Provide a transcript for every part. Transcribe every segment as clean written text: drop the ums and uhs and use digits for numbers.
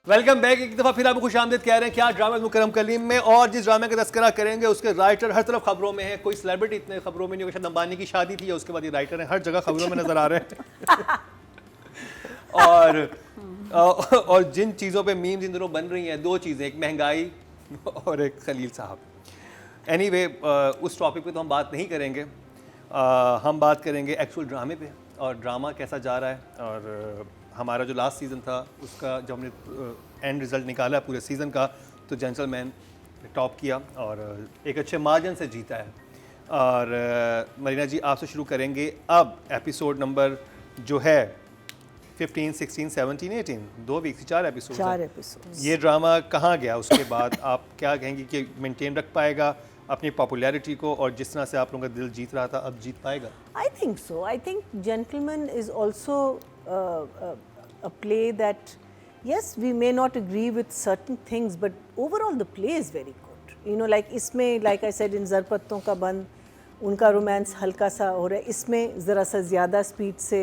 Welcome back. एक दफ़ा फिर आपको खुशामदीद कह रहे हैं क्या ड्रामा मुकरम कलीम में, और जिस ड्रामे का तस्करा करेंगे उसके राइटर हर तरफ खबरों में है। कोई सेलिब्रिटी इतने खबरों में नहीं होगा, शायद अंबानी की शादी थी या उसके बाद ये राइटर हैं, हर जगह खबरों में नजर आ रहे हैं। और जिन चीज़ों पे मीम्स इन दिनों बन रही हैं, दो चीज़ें, एक महंगाई और एक खलील साहब। एनीवे, उस टॉपिक पे तो हम बात नहीं करेंगे। हम बात करेंगे एक्चुअल ड्रामे पे और ड्रामा कैसा जा रहा है। और हमारा जो लास्ट सीज़न था उसका जब हमने एंड रिज़ल्ट निकाला पूरे सीज़न का, तो जेंटलमैन टॉप किया और एक अच्छे मार्जिन से जीता है। और मरीना जी, आपसे शुरू करेंगे। अब एपिसोड नंबर जो है 15, 16, 17, 18, 2 वीक, 4 एपिसोड। ये ड्रामा कहाँ गया उसके बाद? आप क्या कहेंगे कि मेंटेन रख पाएगा अपनी पॉपुलैरिटी को, और जिस तरह से आप लोगों का दिल जीत रहा था अब जीत पाएगा? I think so. I think Gentleman is also a play that, yes, we may not agree with certain things, but overall the play is very good. You know, like इसमें, like I said, in ज़रपत्तों का बंद, उनका romance हल्का सा हो रहा है, इसमें ज़रा सा ज़्यादा स्पीड से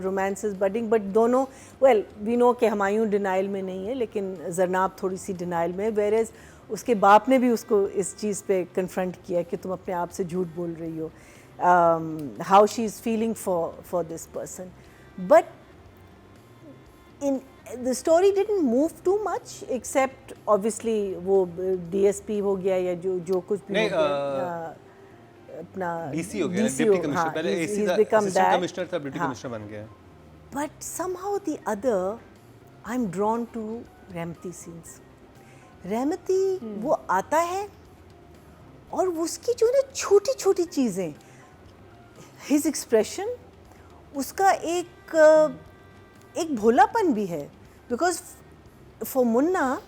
रोमांस इज़ बडिंग, बट दोनों वेल वी नो कि हुमायूं डिनाइल में नहीं है, लेकिन ज़रनाब थोड़ी सी डिनाइल में है, वेरेज उसके बाप ने भी उसको इस चीज़ पे कन्फ्रंट किया कि तुम अपने आप से झूठ बोल रही हो, how she is feeling for this person, but in the story didn't move too much except obviously वो DSP हो गया या जो कुछ भी हो गया, अपना DC हो गया, डिप्टी कमिश्नर, पहले AC था, असिस्टेंट कमिश्नर था, डिप्टी कमिश्नर बन गया। But somehow the other, I'm drawn to रहमती scenes. रहमती वो आता है और उसकी जो ना छोटी छोटी चीज़ें, his expression, उसका एक भोलापन भी है, बिकॉज फॉर मुन्ना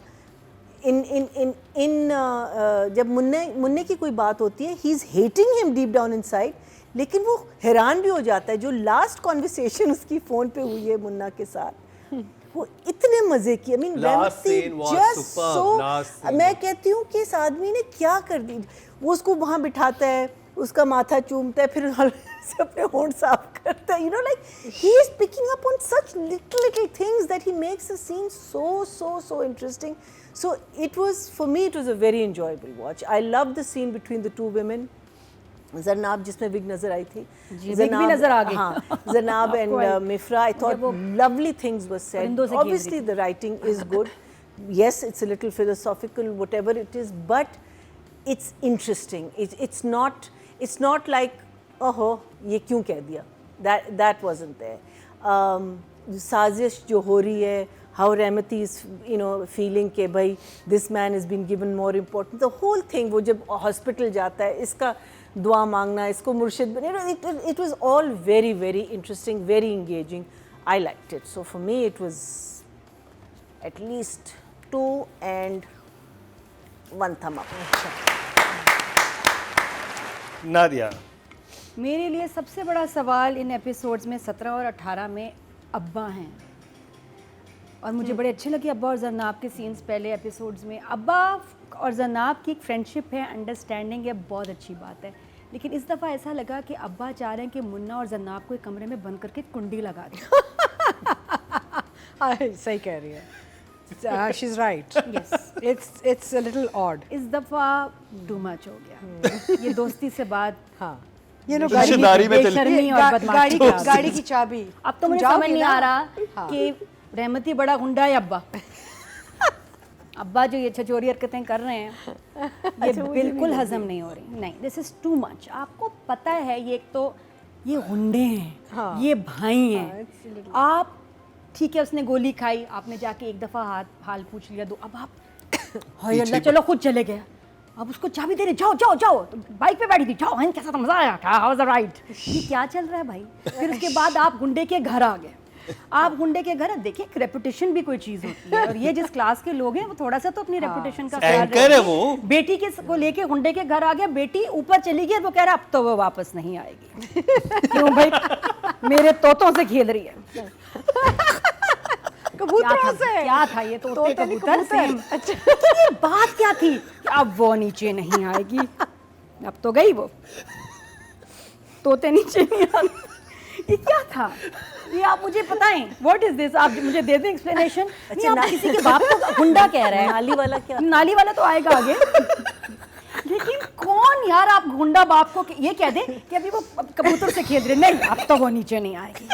जब मुन्ने की कोई बात होती है, he is hating him deep down inside, लेकिन वो हैरान भी हो जाता है। जो लास्ट कॉन्वर्सेशन उसकी फ़ोन पे हुई है मुन्ना के साथ, वो इतने मज़े की, आई मीन जस्ट सो, मैं कहती हूँ कि इस आदमी ने क्या कर दी। वो उसको वहाँ बिठाता है, उसका माथा चूमता है, फिर से अपने होंठ साफ करता है, you know, like he is picking up on such little things that he makes the scene so interesting. So it was, for me, it was a very enjoyable watch. I loved the scene between the two women. ज़रनाब जिसमें wig नजर आई थी, ज़रनाब भी नजर आ गई, हाँ, ज़रनाब and मिफ्रा, I thought lovely things were said. Obviously the writing is good. Yes, it's a little philosophical, whatever it is, but it's interesting. It's not like, ओहो ये क्यों कह दिया, that wasn't there. साजिश जो हो रही है, how रहमती is, you know, feeling कि भाई this man has been given more important, the whole thing, वो जब हॉस्पिटल जाता है, इसका दुआ मांगना, इसको मुर्शिद बने, it was all very very interesting, very engaging. I liked it. So for me it was at least 2 and 1 thumb up. Nadia, मेरे लिए सबसे बड़ा सवाल इन एपिसोड्स में 17 और 18 में अब्बा हैं, और मुझे बड़े अच्छे लगे अब्बा और ज़रनाब के सीन्स पहले एपिसोड्स में। अब्बा और ज़रनाब की एक फ्रेंडशिप है, अंडरस्टैंडिंग है, बहुत अच्छी बात है, लेकिन इस दफ़ा ऐसा लगा कि अब्बा चाह रहे हैं कि मुन्ना और ज़रनाब को एक कमरे में बंद करके कुंडी लगा दें। सही कह रही है, she is right, it's a little odd. इस दफ़ा टू मच हो गया, ये दोस्ती से बात, हाँ, ये नो बेशर्मी और बदमाशी, गाड़ी की चाबी। अब तो मुझे समझ नहीं आ रहा कि रहमती बड़ा गुंडा है अब्बा। अब्बा जो ये छचोरी हरकतें कर रहे हैं, ये बिल्कुल हजम नहीं हो रही। नहीं, दिस इज़ टू मच। आपको पता है ये एक तो ये गुंडे हैं, ये भाई हैं, आप ठीक है, उसने गोली खाई, आपने जाके एक दफ़ा हाल पूछ लिया, अब आप हाय अल्लाह, चलो खुद चले गए, अब उसको चाबी दे रहे, जाओ, बाइक पे बैठी थी, जाओ, हैं कैसा था, मजा आया, हाउ वाज द राइड, ये क्या चल रहा है भाई। फिर उसके बाद आप गुंडे के घर आ गए, आप गुंडे के घर, देखिए रेपुटेशन भी कोई चीज़ होती है, और ये जिस क्लास के लोग हैं वो थोड़ा सा तो अपनी रेपुटेशन का ख्याल रखें। बेटी के को लेके गुंडे के घर आ गया, बेटी ऊपर चली गई, वो कह रहा अब तो वो वापस नहीं आएगी। क्यों भाई, मेरे तोतों से खेल रही है। कबूतरों से क्या था ये, तोते कबूतर सेम। अच्छा, ये बात क्या थी कि अब वो नीचे नहीं आएगी, अब तो गई वो, तोते नीचे नहीं आए। ये क्या था? ये आप मुझे बताएं, व्हाट इज दिस? आप मुझे दे दें एक्सप्लेनेशन। नहीं, आप किसी के बाप को गुंडा कह रहे हैं। नाली वाला क्या? नाली वाला तो आएगा आगे। लेकिन कौन यार, आप गुंडा बाप को ये कह दे कि अभी वो कबूतर से खेल रहे, नहीं अब तो वो नीचे नहीं आएगी।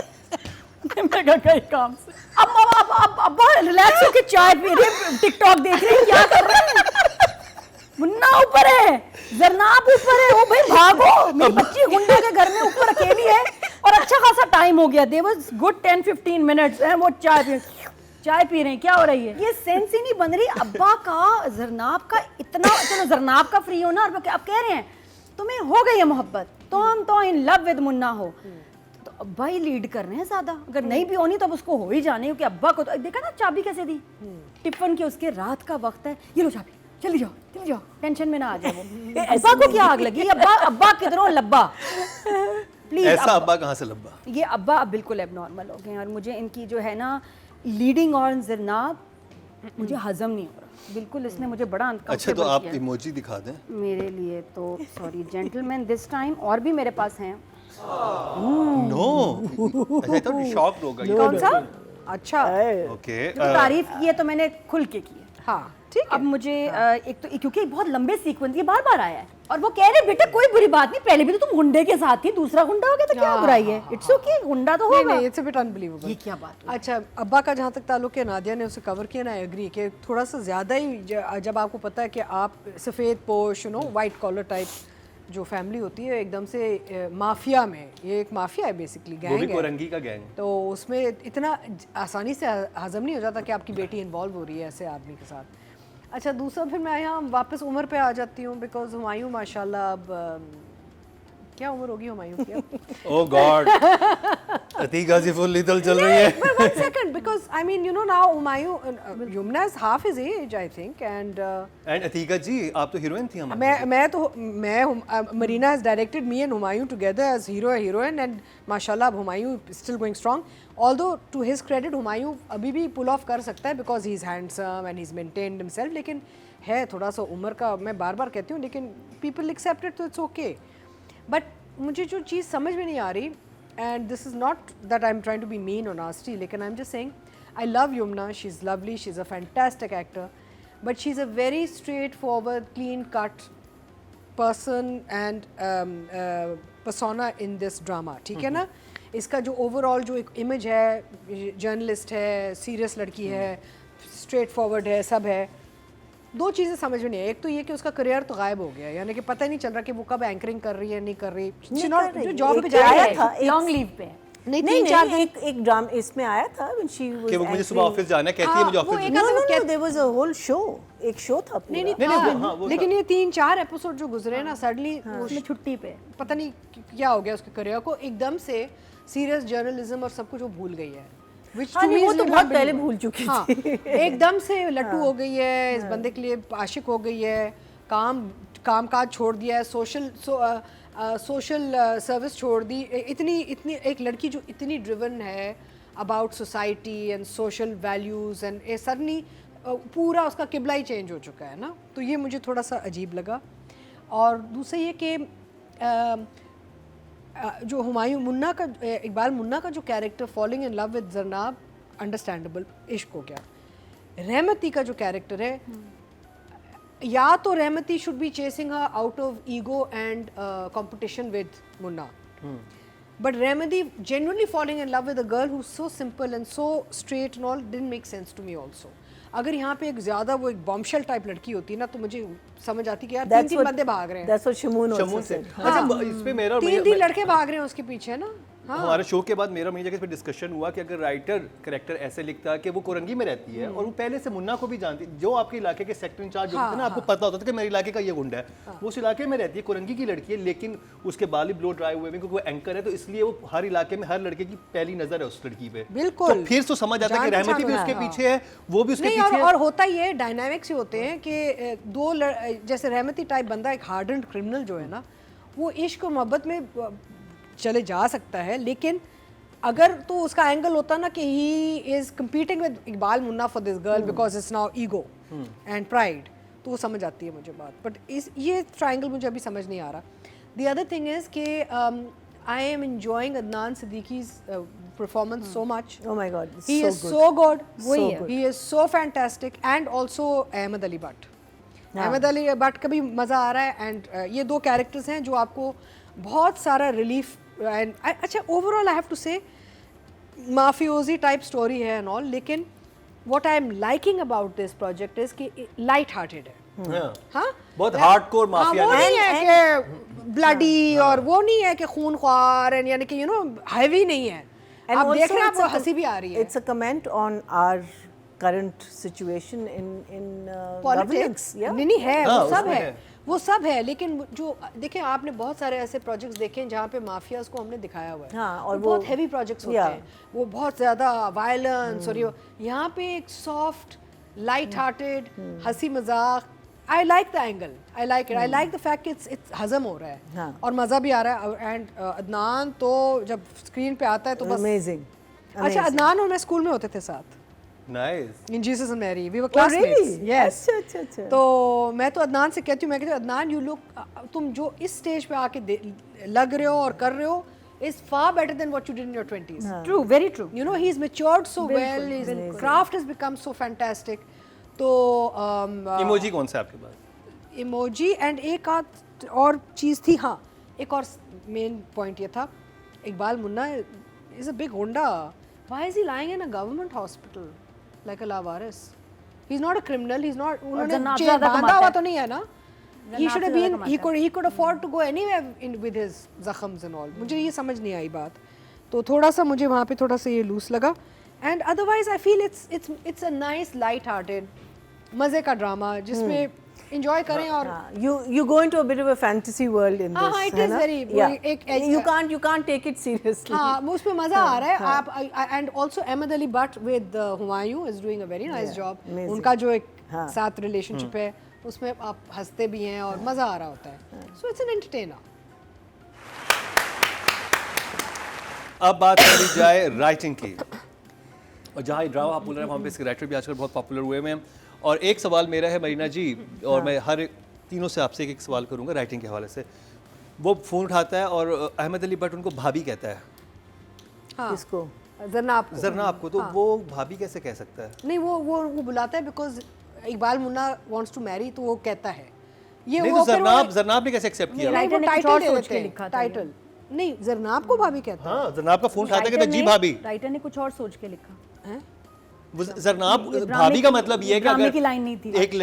मैं कहा कहीं काम से अब्बा रिलैक्स होके चाय पी रहे, टिकटॉक देख रहे हैं, क्या कर रहे हैं? मुन्ना ऊपर है, जरनाब ऊपर है, ओ भाई भागो, मेरी बच्ची गुंडे के घर में ऊपर अकेली है और अच्छा खासा टाइम हो गया, दे वाज गुड 10-15 मिनट्स हैं, वो चाय पी रहे हैं, क्या हो रही है? ये सेंस ही नहीं बन रही। अब्बा का जरनाब का इतना, चलो जरनाब का फ्री हो ना, और आप कह रहे हैं तुम्हें हो गई है मोहब्बत, तुम तो इन लव विद मुन्ना हो, तो अब्बा ही लीड कर रहे हैं ज्यादा। अगर नहीं भी होनी तो अब उसको हो ही जाने, क्योंकि अब्बा को तो देखा ना चाबी कैसे दी टिफिन की, उसके रात का वक्त है, ये लो चाबी, चली जाओ, टेंशन में ना आ जाओ। अब्बा को क्या आग लगी? अब्बा किधरों लब्बा, प्लीज। ऐसा अब्बा कहाँ से लब्बा? ये अब्बा अब बिल्कुल एबनॉर्मल हो गए हैं, और मुझे इनकी जो है ना लीडिंग और जरनाब मुझे हजम नहीं हो रहा बिल्कुल। इसने मुझे बड़ा अच्छा, तो आप इमोजी दिखा दें मेरे लिए तो। सॉरी जेंटलमैन दिस टाइम, और भी मेरे पास हैं। नो, आई थॉट शॉक्ड होगा। कौन सा? अच्छा, ओके, तारीफ की है तो मैंने खुल के की है। हाँ ठीक अब मुझे एक तो क्योंकि बहुत लंबे सीक्वेंस ये बार बार आया है, और वो कह रहे बेटा कोई बुरी बात नहीं, पहले भी तो तुम गुंडे के साथ थी, दूसरा गुंडा हो गया तो क्या बुराई है? इट्स ओके, गुंडा तो होगा। नहीं, इट्स अ बिट अनबिलीवेबल। ये क्या बात हुई? अच्छा, अब्बा का जहाँ तक ताल्लुक है, नादिया ने उसे कवर किया ना, एग्री कि थोड़ा सा ज़्यादा ही जब आपको पता है कि आप सफ़ेद पोश, वाइट कॉलर टाइप जो फैमिली होती है, एकदम से माफिया में, ये एक माफिया है बेसिकली, वो भी गैंग है, कोरंगी का गैंग। तो उसमें इतना आसानी से हजम नहीं हो जाता कि आपकी बेटी इन्वॉल्व हो रही है ऐसे आदमी के साथ। अच्छा, दूसरा फिर मैं यहाँ वापस उम्र पे आ जाती हूँ, बिकॉज हुमायूं माशाल्लाह अब क्या उम्र होगी हुमायूं की अब? ओह गॉड, अतीका जी फुल लीथल चल रही है। But one second, because I mean, now Humayun, Yumna is half his age, I think, and and Atika ji, आप तो हीरोइन थी हमारी। Marina has directed me and Humayun together as hero and heroine, and mashallah, Humayun is still going strong. Although to his credit, Humayun अभी भी pull off कर सकता है because he's handsome and he's maintained himself. लेकिन है थोड़ा सा उम्र का, मैं बार-बार कहती हूँ, लेकिन people accept it, so it's okay. But मुझे जो चीज़ समझ में नहीं आ रही, and this is not that I'm trying to be mean or nasty, लेकिन I'm just saying I love Yumna, she's lovely, she's a fantastic actor, but she's a very straightforward, clean-cut person and persona in this drama, ठीक है ना? इसका जो overall जो एक image है, journalist है, सीरियस लड़की है, स्ट्रेट फॉरवर्ड है, सब है, दो चीज़ें समझ में नहीं है। एक तो ये कि उसका करियर तो गायब हो गया, यानी कि पता ही नहीं चल रहा कि वो कब एंकरिंग कर रही है, नहीं कर रही, जो जॉब पे जा रही है, लॉन्ग लीव पे है। नहीं, एक ड्रामा इसमें आया था when she was कि वो मुझे सुबह ऑफिस जाना है, कहती है मुझे ऑफिस जाना है। No, there was a whole show, एक शो था पूरा। नहीं, लेकिन ये 3-4 एपिसोड जो गुजरे ना, सडनली उसमें छुट्टी पे पता नहीं क्या हो गया उसके करियर को, एकदम से सीरियस जर्नलिज्म और सब कुछ वो भूल गई है। Which to me वो is तो not बहुत पहले believable. भूल चुकी हाँ, थी। एकदम से लट्टू हो गई है, इस बंदे के लिए आशिक हो गई है, काम काज छोड़ दिया है, सोशल सर्विस छोड़ दी। इतनी एक लड़की जो इतनी ड्रिवन है about society and social values and suddenly पूरा उसका किबला ही चेंज हो चुका है ना, तो ये मुझे थोड़ा सा अजीब लगा। और दूसरा ये कि जो हुमायूं मुन्ना का, इकबाल मुन्ना का जो character, falling in love with जरनाब, understandable, इश्क हो गया। रहमती का जो कैरेक्टर है, या तो Rahmati should be chasing her out of ego and competition with Munna, but Rahmati genuinely falling in love with a girl who's so simple and so straight and all didn't make sense to me also. अगर यहाँ पे एक ज़्यादा वो एक bombshell type लड़की होती ना, तो मुझे समझ आती कि यार तीन बंदे भाग रहे हैं। That's what Shamoon also से said. अच्छा, इस पे मेरा और तीन लड़के भाग रहे हैं उसके पीछे ना। हमारे शो के बाद मेरा मेरी जगह पे डिस्कशन हुआ कि अगर राइटर कैरेक्टर ऐसे लिखता कि वो कोरंगी में रहती है और वो पहले से मुन्ना को भी जानती, जो आपके इलाके के सेक्टर इंचार्ज होते हैं ना, आपको पता होता था कि मेरे इलाके का ये गुंडा है, वो उस इलाके में रहती है, कोरंगी की लड़की है, लेकिन उसके बाल ही ब्लो ड्राई हुए हैं क्योंकि वो एंकर है, तो इसलिए वो हर इलाके में हर लड़के की पहली नजर है उस लड़की पे। बिल्कुल, तो फिर तो समझ आता है कि रहमती भी उसके पीछे है, वो भी उसके नहीं, पीछे है। और होता ये डायनामिक्स ही होते हैं कि जैसे रहमती टाइप बंदा एक हार्डन्ड क्रिमिनल जो है ना, वो इश्क और मोहब्बत में चले जा सकता है, लेकिन अगर तो उसका एंगल होता ना कि he is competing with Iqbal Munna for this girl because it's now ego and pride, तो वो समझ आती है मुझे बात। बट ये ट्रायंगल मुझे अभी समझ नहीं आ रहा। द अदर थिंग इज़ कि I am enjoying Adnan Siddiqui's performance so much. Oh my God, it's He so is good. so good. So good. He is so fantastic. And also Ahmed Ali Butt. हाँ. Ahmed Ali Butt का भी मज़ा आ रहा है. And ये दो characters हैं जो आपको बहुत सारा relief and अच्छा overall I have to say mafiosi type story है and all. लेकिन what I am liking about this project is कि light hearted है. हाँ, हाँ बहुत हार्डकोर माफिया वो नहीं And- है कि ब्लडी और वो नहीं है कि खून ख्वार and यानी कि यू नो हैवी नहीं है. And आप देख also रहे हैं it's a आपको हंसी भी आ रही है. It's a comment on our current situation in politics governance. Yeah. नहीं है हाँ, वो सब उसमें है है। वो सब है. लेकिन जो देखिए आपने बहुत सारे ऐसे प्रोजेक्ट्स देखे हैं जहाँ पे माफियाज को हमने दिखाया हुआ है. हाँ, और वो बहुत वो- हैवी प्रोजेक्ट्स होते Yeah. हैं. वो बहुत ज़्यादा वायलेंस और ये यहाँ पे एक सॉफ्ट लाइट हार्टेड हंसी मजाक. I like the angle. I like it. I like the fact it's हजम हो रहा है हाँ. और मज़ा भी आ रहा है. एंड अदनान तो जब स्क्रीन पे आता है तो बस Amazing. अच्छा अदनान और मैं स्कूल में होते थे साथ nice in Jesus and Mary. We were Oh, really? Classmates. Yes. अच्छा, अच्छा. तो मैं तो अदनान से कहती हूँ, मैं कहती हूँ अदनान यू लुक, तुम जो इस स्टेज पे आके लग रहे हो और कर रहे हो is far better than what you did in your 20s. True, very true. You know, he's matured so well, his craft has become so fantastic. तो इमोजी कौन सा है आपके पास? इमोजी एंड एक आध और चीज़ थी. हाँ, एक और मेन पॉइंट ये था, Iqbal Munna is a big गुंडा. Why is he lying in a government hospital like a Lawaris? He's not a criminal. He's not. उन्होंने जनाब जेल ज़्यादा बांधा कमाता हुआ है। तो नहीं है ना? He should have been. He could afford to go anywhere in with his जख्म्स and all. मुझे ये समझ नहीं आई बात. तो थोड़ा सा मुझे वहाँ पे थोड़ा सा ये लूस लगा. And otherwise I feel it's a nice light-hearted मज़े का ड्रामा जिसमें enjoy करें और You go into a bit of a fantasy world in this. हाँ, it है is ना? very- Yeah. एक- You can't take it seriously. हाँ उसमें मज़ा आ रहा है. आप and also Ahmed Ali Butt with Humayun is doing a very nice job. amazing. उनका जो एक हाँ. साथ रिलेशनशिप है उसमें आप हंसते भी हैं और मज़ा आ रहा होता है. So it's an entertainer. अब बात करी जाए राइटिंग की, और जहाँ ड्रामा आप बोल रहे हैं वहाँ पे इसके राइटर भी आजकल बहुत पॉपुलर हुए हैं. और एक सवाल मेरा है मरीना जी, और मैं हर तीनों से आपसे एक सवाल करूँगा राइटिंग के हवाले से. वो फ़ोन उठाता है और अहमद अली बट उनको भाभी कहता है, हाँ. किसको? जरनाब को. जरना आपको, तो वो भाभी कैसे कह सकता है? नहीं वो बुलाता है because Iqbal Munna wants to marry तो वो कहता है ये नहीं वो तो फिर जरनाब ने कैसे एक्सेप्ट किया? राइटर ने कुछ और सोच के लिखा था. टाइटल नहीं जरनाब को भाभी कहता है. हाँ, जरनाब का फ़ोन उठाता है, कहता है जी भाभी. राइटर ने कुछ और सोच के लिखा. वो जरनाब ये ड्रामे भाभी का की- मतलब ये है कि ड्रामे अगर की लाइन नहीं थी. एक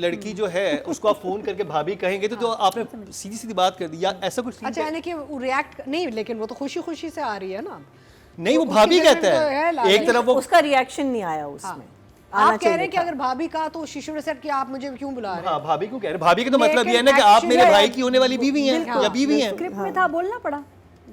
लड़की जो है उसको आप फोन करके भाभी कहेंगे तो आपने सीधी सीधी बात कर दी या ऐसा कुछ अच्छा यानी कि वो रिएक्ट नहीं, लेकिन वो तो खुशी खुशी से आ रही है ना. नहीं, वो उसकी भाभी जगह कहता तो है है. लाल एक तरफ वो उसका रिएक्शन नहीं आया उसमें. आप कह रहे हैं कि अगर भाभी का तो शी शुड सेड कि आप मुझे क्यों बुला रहे हैं. हाँ, भाभी को कह रहे, भाभी का तो मतलब लेकिन ये है ना कि आप actually- मेरे भाई की होने वाली बीवी हैं या बीवी हैं. स्क्रिप्ट में था, बोलना पड़ा.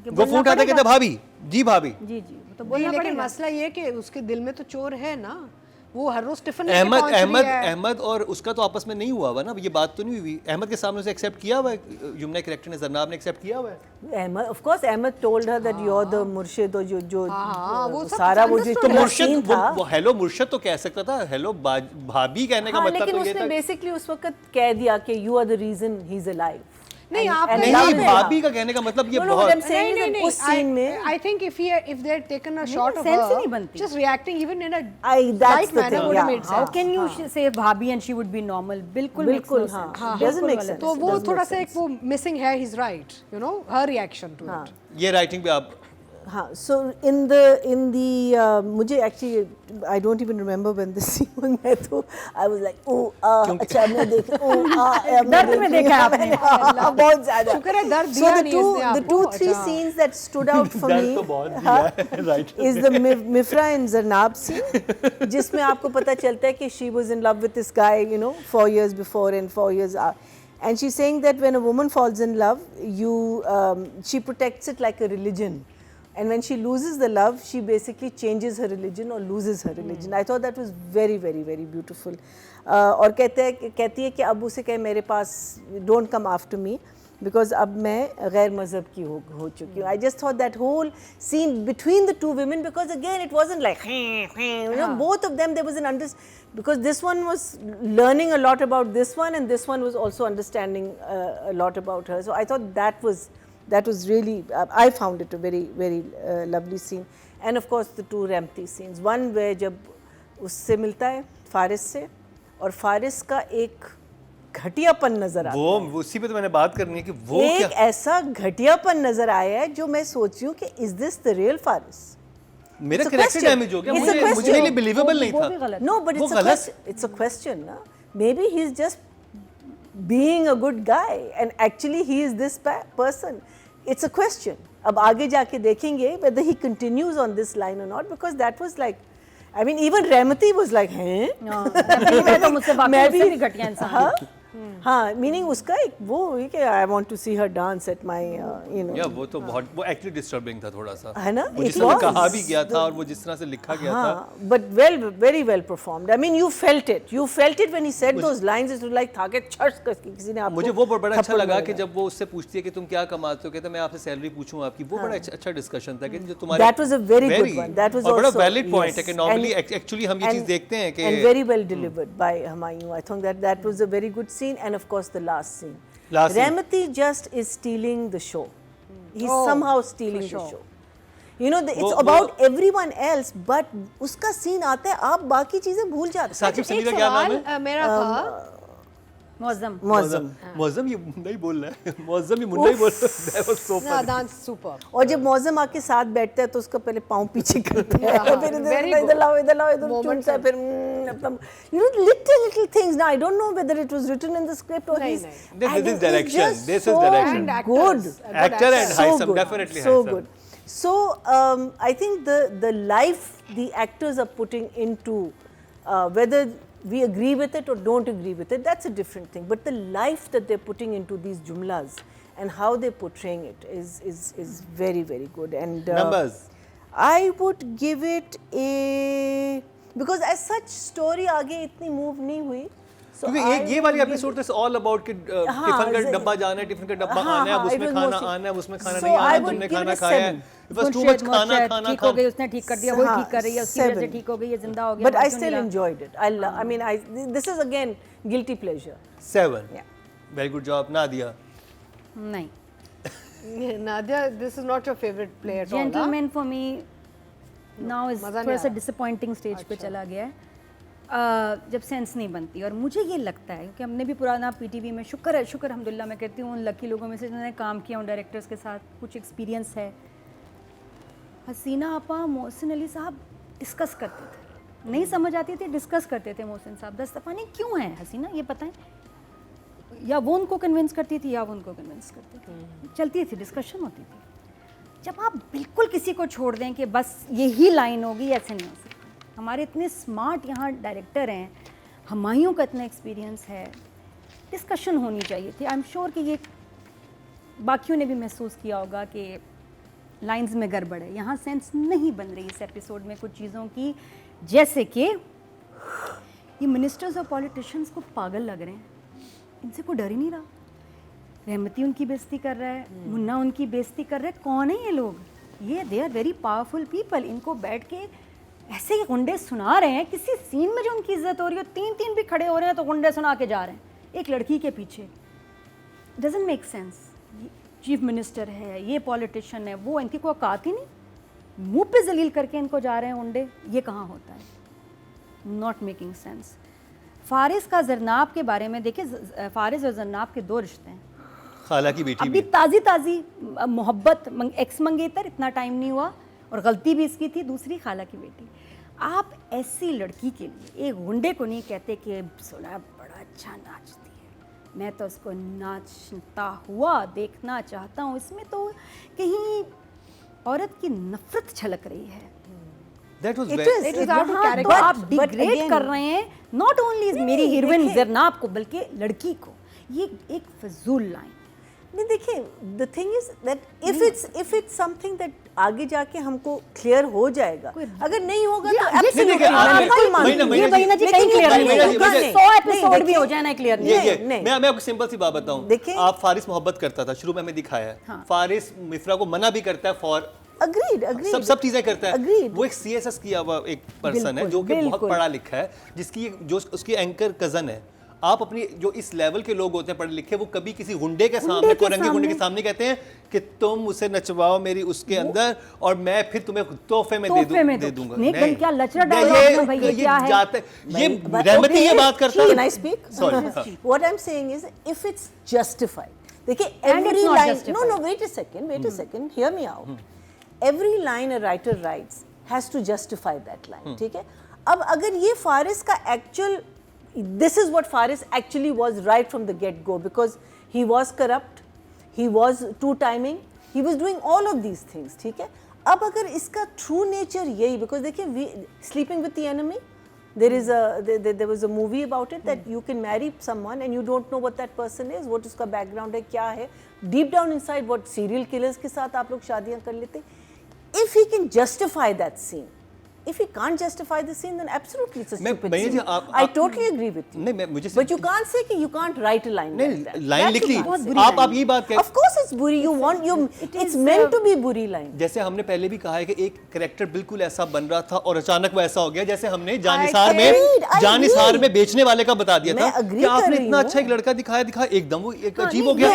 कि वो बोलना फोन उठाता है, पड़ेगा. कहता है भाभी जी भाभी. जी जी, तो नहीं, बोलना लेकिन पड़ेगा. मसला ये कि उसके दिल में तो चोर है ना. वो हर रोज टिफिन अहमद और उसका तो आपस में नहीं हुआ हुआ ना, ये बात तो नहीं हुई. अहमद के सामने उसे एक्सेप्ट किया हुआ है, युमना कैरेक्टर ने, जरनाब ने एक्सेप्ट किया हुआ है. Ahmed, of course, Ahmed told her that you're the Murshid और जो वो सब सारा वो जो understood तो पूरा मुर्शद scene था. वो हेलो मुर्शद तो कह सकता था, हेलो भाभी कहने का हाँ, मतलब लेकिन तो ये उसने था. बेसिकली उस वक्त कह दिया कि you are the reason he's alive. नहीं, And- आप and नहीं, love नहीं, is भाभी love. का कहने का मतलब ये No, no, बहुत what I'm saying is that उस scene में I think if they had taken a shot of sense he her नहीं बनती. just reacting even in a that's light the manner thing, would have yeah. made How sense. can you say भाभी and she would be normal? बिल्कुल makes बिल्कुल, no हाँ. sense. हाँ, बिल्कुल doesn't make गलत sense. तो वो Doesn't थोड़ा make सा एक वो मिसिंग है. he's right, you know, her reaction to it. ये राइटिंग पे आप हाँ, so in the मुझे actually I don't even remember when this scene was. मैं तो I was like अच्छा मैं देख दर्द में देखा है आपने. बहुत ज़्यादा. शुक्र है दर्द So दिया the नहीं two इसने the two आपको. three अच्छा. scenes that stood out for दर्द me तो बहुत दिया है writer. is the Mifra and Zarnab scene, जिसमें आपको पता चलता है कि she was in love with this guy, you know, 4 years before and 4 years and she's saying that when a woman falls in love, she protects it like a religion. And when she loses the love, she basically changes her religion or loses her religion. I thought that was very, very, very beautiful. और कहती है कि अब उसे कहे मेरे पास don't come after me because अब मैं गैर मज़हब की हो चुकी हूँ. I just thought that whole scene between the two women, because again it wasn't like you know, both of them there was an because this one was learning a lot about this one and this one was also understanding a lot about her. So I thought that was that was really, I found it a very, very lovely scene. And of course the two Remti scenes. One where जब उससे मिलता है फारिस से, और फारिस का एक घटियापन नजर आता है। वो उसी पे तो मैंने बात करनी है कि वो एक क्या ऐसा घटियापन नजर आया है जो मैं सोच रही हूँ कि is this the real Faris? मेरा करेक्टर डैमेज हो गया, मुझे लिए बिलीवेबल नहीं था। No, but it's a question, na? Maybe he's just being a good guy and actually he is this person. It's a question. अब आगे जाके देखेंगे whether he continues on this line or not, because that was like, I mean even Remati was like, हैं? मैं तो मुझसे मैं भी भी घटिया इंसान हूँ। हाँ, मीनिंग उसका एक वो हुई कि I want to see her dance at my you know. या वो तो बहुत, वो एक्चुअली डिस्टर्बिंग था थोड़ा सा, है ना? वो जिस तरह कहा भी गया था और वो जिस तरह से लिखा गया था। But very well performed. I mean you felt it when he said those lines, it was like था कि छट किसी ने आपको। मुझे वो बड़ा अच्छा लगा कि जब वो उससे पूछती है कि तुम क्या कमाते हो, कहता मैं आपसे सैलरी पूछूं आपकी, वो बड़ा अच्छा डिस्कशन था कि जो तुम्हारे, that was a very good one, that was और बड़ा आल्सो वैलिड पॉइंट है कि नॉर्मली एक्चुअली हम ये चीज देखते हैं कि, and very well delivered by Humayun. I think that was a very good scene. And of course the last scene. Remati just is stealing the show. He's somehow stealing the show. You know, it's about everyone else, but उसका scene आता है, आप बाकी चीजें भूल जाते हैं। साकिब सलीम का क्या नाम है? मेरा था मौज़म ये नहीं बोल रहा है, मौज़म ये मुन्ना ही बोल रहा है। That was so funny. That's super. और जब मौज़म आके साथ बैठता है तो उसका पहले पाँव पीछे करता है, फिर इधर लाओ इधर चूमता है, फिर अपना, you know, little things. Now I don't know whether it was written in the script or This is direction. This is direction. Good. Actor and Haitham, definitely so Haitham. good. So I think the life the actors are putting into, whether we agree with it or don't agree with it, that's a different thing. But the life that they're putting into these jumlas and how they're portraying it is very, very good. And Numbers. I would give it a, because as such story आगे इतनी move नहीं हुई. So क्योंकि ये वाली episode is all about कि tiffin का डब्बा जाना है, टिफिन का डब्बा आना है, अब उसमें खाना आना है, उसमें खाना नहीं आना, तुमने खाना खाया है, it was too much खाना ठीक हो गई, उसने ठीक कर दिया, वो ठीक कर रही है, उसकी वजह से ठीक हो गई, ये जिंदा हो गया। But I still enjoyed it. I mean, this is again guilty pleasure. 7. Yeah. Very good job, Nadia. नहीं, Nadia, this is not your favorite play at all. Gentleman for me now is मज़ा नहीं थोड़ा सा आया। Disappointing stage पे चला गया है, जब सेंस नहीं बनती। और मुझे ये लगता है कि हमने भी पुराना पीटीवी में, शुक्र अल्हम्दुलिल्लाह मैं कहती हूँ उन लकी लोगों में से जिन्होंने काम किया, उन डायरेक्टर्स के साथ कुछ एक्सपीरियंस है। हसीना आपा, मोहसिन अली साहब डिस्कस करते थे, नहीं समझ आती थी, डिस्कस करते थे मोहसिन साहब। दस्तफानी क्यों है हसीना, ये बताएं। या वो उनको कन्विंस करती थी या वो उनको कन्विंस करती थी, चलती थी, डिस्कशन होती थी। जब आप बिल्कुल किसी को छोड़ दें कि बस यही लाइन होगी, ऐसे नहीं हो सकता। हमारे इतने स्मार्ट यहाँ डायरेक्टर हैं, हुमायूं का इतना एक्सपीरियंस है, डिस्कशन होनी चाहिए थी। आई एम श्योर कि ये बाकियों ने भी महसूस किया होगा कि लाइंस में गड़बड़ है, यहाँ सेंस नहीं बन रही इस एपिसोड में कुछ चीज़ों की, जैसे कि ये मिनिस्टर्स और पॉलिटिशियंस को पागल लग रहे हैं, इनसे कोई डर ही नहीं रहा। रहमती उनकी बेइज्जती कर रहा है, मुन्ना उनकी बेइज्जती कर रहा है। कौन है ये लोग? ये they are very powerful people. इनको बैठ के ऐसे ही गुंडे सुना रहे हैं, किसी सीन में जो उनकी इज्जत हो रही है, 3 भी खड़े हो रहे हैं तो गुंडे सुना के जा रहे हैं एक लड़की के पीछे। Doesn't make sense. Chief minister है, ये पॉलिटिशियन है, वो इनकी कोई औकात ही नहीं, मुंह पे जलील करके इनको जा रहे हैं गुंडे। ये कहाँ होता है? Not making sense. फारिस का जरनाब के बारे में देखिए, फारिस और जरनाब के 2 रिश्ते हैं, खाला की बेटी अभी भी। ताज़ी मोहब्बत, एक्स मंगेतर, इतना टाइम नहीं हुआ, और गलती भी इसकी थी, दूसरी खाला की बेटी। आप ऐसी लड़की के लिए एक गुंडे को नहीं कहते कि सुना बड़ा अच्छा नाचती है, मैं तो उसको नाचता हुआ देखना चाहता हूँ। इसमें तो कहीं औरत की नफरत छलक रही है। That was It very, is. It is It out of हाँ, character. तो आप but डिग्रेड again- कर रहे हैं नॉट ओनली मेरी हीरोइन देखिए- जरनाब को, बल्कि लड़की को। ये एक फजूल लाइन। नहीं, देखिए, the thing is that if it's something that आगे जाके हमको क्लियर हो जाएगा, अगर नहीं होगा तो absolutely देखिए, मैं आप बिल्कुल बिल्कुल मानती महीना- हूँ। ये बहीना जी लेकिन कहीं क्लियर नहीं महीना जी, होगा, मुझे- 100 एपिसोड भी देखिए- हो जाए ना क्लियर ये नहीं। नहीं। मैं आपको सिंपल सी बात बताऊं। देखिए- आप फारिस मोहब्बत करता था, शुरू में हमें दिखाया है। हाँ। फारिस मिफ्रा को मना भी करता है फॉर Agreed. सब चीजें करता है। Agreed. वो एक सीएसएस किया हुआ एक पर्सन है बिल्कुल, जो कि बहुत बिल्कुल। पढ़ा लिखा है, जिसकी जो उसकी एंकर कजन है। आप अपनी जो इस लेवल के लोग होते हैं पढ़े लिखे, वो कभी किसी गुंडे के सामने, कोरंगी गुंडे के सामने कहते हैं कि तुम उसे नचवाओ मेरी उसके अंदर और मैं फिर तुम्हें तोहफे में दे दूंगा। नहीं, क्या लचड़ा डायलॉग में भाई, ये क्या है? ये रहमती ये बात करता है। Can I speak? Sorry. What I'm saying is, if it's justified, देखिए And every it's not line. justified. No, wait a second. Hear me out. Every line a writer writes has to justify that line. ठीक है? अब अगर ये फारिस का actual, this is what Faris actually was right from the get-go, because he was corrupt, he was two-timing, he was doing all of these things. ठीक है? अब अगर इसका true nature यही, because देखिए sleeping with the enemy, there was a movie about it that you can marry someone and you don't know what that person is, what उसका background है, क्या है, deep down inside what serial killers के साथ आप लोग शादियाँ कर लेते. If he can justify that scene, if he can't justify the scene, then absolutely it's a stupid scene. I totally agree with you. नहीं, मैं मुझे But you can't say कि you can't write a line like that. नहीं, line लिख ली, आप ये बात Of course it's बुरी. You want it's meant to be बुरी line. जैसे हमने पहले भी कहा है कि एक कैरेक्टर बिल्कुल ऐसा बन रहा था और अचानक वो ऐसा हो गया, जैसे हमने जानिसार में बेचने वाले का बता दिया था कि आपने इतना अच्छा एक लड़का दिखाया एकदम वो एक अजीब हो गया.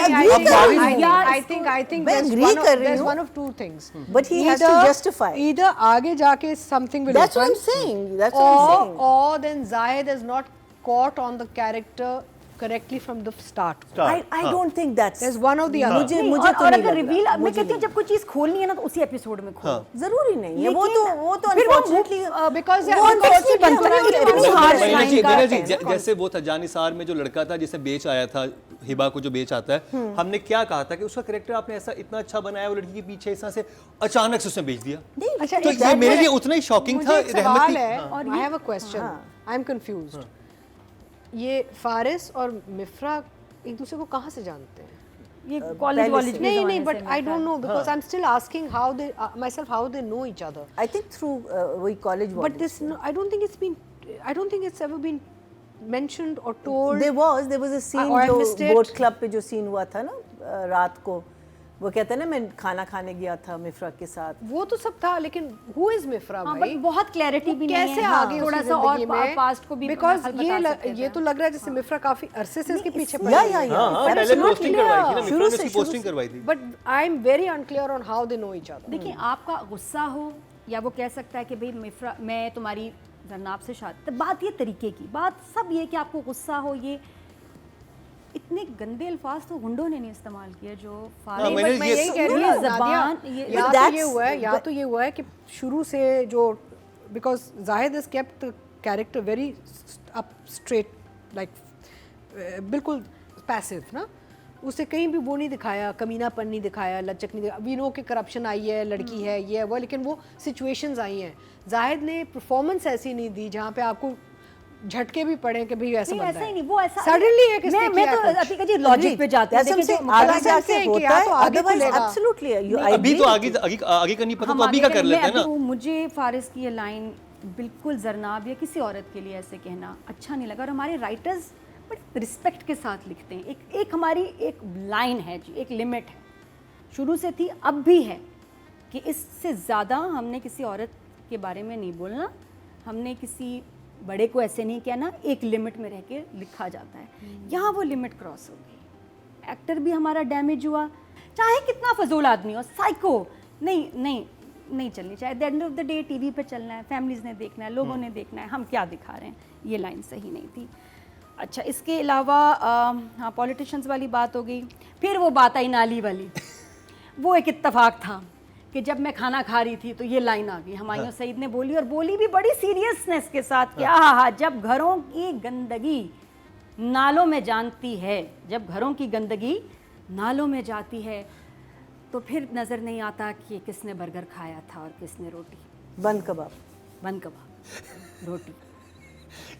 I think there's one of two things. But he has to justify. Either आगे जाके something will That's what open, I'm saying. That's what I'm saying. or then Zahid is not caught on the character correctly from the start. I don't think that's. There's one of the other. मुझे तो और नहीं अगर लग reveal, रहा. मैं कहती हूँ जब कोई चीज खोलनी है ना तो उसी एपिसोड में खोलो. जरूरी नहीं है. वो तो फिर वो unfortunately because वो unfortunately बनता है. हमारी इतनी harsh line line का का जैसे वो था जानिसार में जो लड़का था जिसे बेच आया था, हिबा को जो बेच आता है, हमने क्या कहा था कि उसका कैरेक्टर आपने ऐसा इतना अच्छा बनाया, वो लड़की के पीछे ऐसा से अचानक से उसने बेच दिया. अच्छा, तो ये मेरे लिए उतना ही शॉकिंग था. मुझे एक सवाल है. I have a question. I'm confused. ये फारिस और मिफ्रा एक दूसरे को कहाँ से जानते हैं? ये कॉलेज नहीं, but I don't know because I'm still asking how they myself how they know each other. I think through वही college. But this I don't think it's ever been mentioned or told. There was a scene जो boat club पे जो scene हुआ था ना रात को, वो कहते हैं ना मैं खाना खाने गया था मिफ्रा के साथ. वो तो सब था, लेकिन who is मिफ्रा भाई? बहुत क्लैरिटी भी नहीं है. कैसे आगे थोड़ा सा और पास्ट को भी because ये तो लग रहा है जैसे मिफ्रा काफी अरसे से इसके पीछे पड़ी है. पहले पोस्टिंग करवाई थी ना, मिफ्रा ने उसकी पोस्टिंग करवाई थी. But I'm very unclear on how they know each other. देखिए आपका गुस्सा हो या वो कह सकता है कि भाई मिफ्रा मैं तुम्हारी जरनाब से शादी, तो बात ये तरीके की बात सब ये कि आपको गुस्सा हो. ये इतने गंदे अल्फाज तो गुंडों ने नहीं इस्तेमाल किए जो मैं यही कह रही हूँ ज़बान. या तो ये हुआ है कि शुरू से जो because Zahid has kept the character very up straight, like बिल्कुल पैसिव ना, उसे कहीं भी वो नहीं दिखाया, कमीनापन नहीं दिखाया, लचक नहीं दिखाया. वी नो कि करप्शन आई है, लड़की है, ये है वो, लेकिन वो सिचुएशंस आई हैं. जाहिद ने परफॉर्मेंस ऐसी नहीं दी जहाँ पे आपको झटके भी पड़े कि भाई ऐसा ऐसा ही नहीं, वो ऐसा सडनली है किसने किया. मैं तो अतिका जी लॉजिक पे जाते हैं. देखिए आगे जाके होता है, otherwise absolutely अभी तो आगे का नहीं पता, तो अभी का कर लेते हैं ना. मुझे फारिस की ये लाइन बिल्कुल जरनाब या किसी औरत के लिए ऐसे कहना अच्छा नहीं लगा. और हमारे राइटर्स बड़े रिस्पेक्ट के साथ लिखते हैं. एक हमारी एक लाइन है जी, एक लिमिट है, शुरू से थी अब भी है कि इससे ज़्यादा हमने किसी औरत के बारे में नहीं बोलना, हमने किसी बड़े को ऐसे नहीं कहना, एक लिमिट में रह के लिखा जाता है. यहाँ वो लिमिट क्रॉस हो गई. एक्टर भी हमारा डैमेज हुआ, चाहे कितना फजूल आदमी हो, साइको नहीं चलनी चाहिए. At the end of the day TV पे चलना है, फैमिलीज़ ने देखना है, लोगों ने देखना है, हम क्या दिखा रहे हैं. ये लाइन सही नहीं थी. अच्छा, इसके अलावा हाँ पॉलिटिशियंस वाली बात हो गई. फिर वो बात आई नाली वाली. वो एक इत्तेफाक था कि जब मैं खाना खा रही थी तो ये लाइन आ गई, हुमायूं सईद ने बोली, और बोली भी बड़ी सीरियसनेस के साथ कि हाँ जब घरों की गंदगी नालों में जानती है, जब घरों की गंदगी नालों में जाती है तो फिर नज़र नहीं आता कि किसने बर्गर खाया था और किसने रोटी. बंद कबाब रोटी.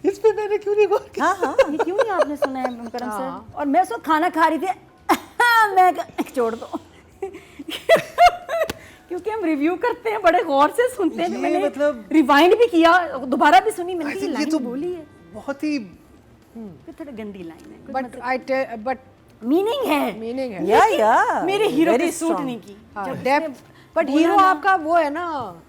इस पे मैंने क्यों नहीं गौर किया? हाँ ये क्यों नहीं आपने सुना है करम सर? और मैं उस वक्त खाना खा रही थी. मैं छोड़ दो क्योंकि हम रिव्यू करते हैं, बड़े गौर से सुनते हैं. मैंने मतलब रिवाइंड भी किया, दोबारा भी सुनी, मैंने ये लाइन बोली है बहुत ही थोड़ा गंदी लाइन है, बट मीनिंग है या मेरे हीरो की सूट नहीं की. डेप्थ बट हीरो आपका वो है ना,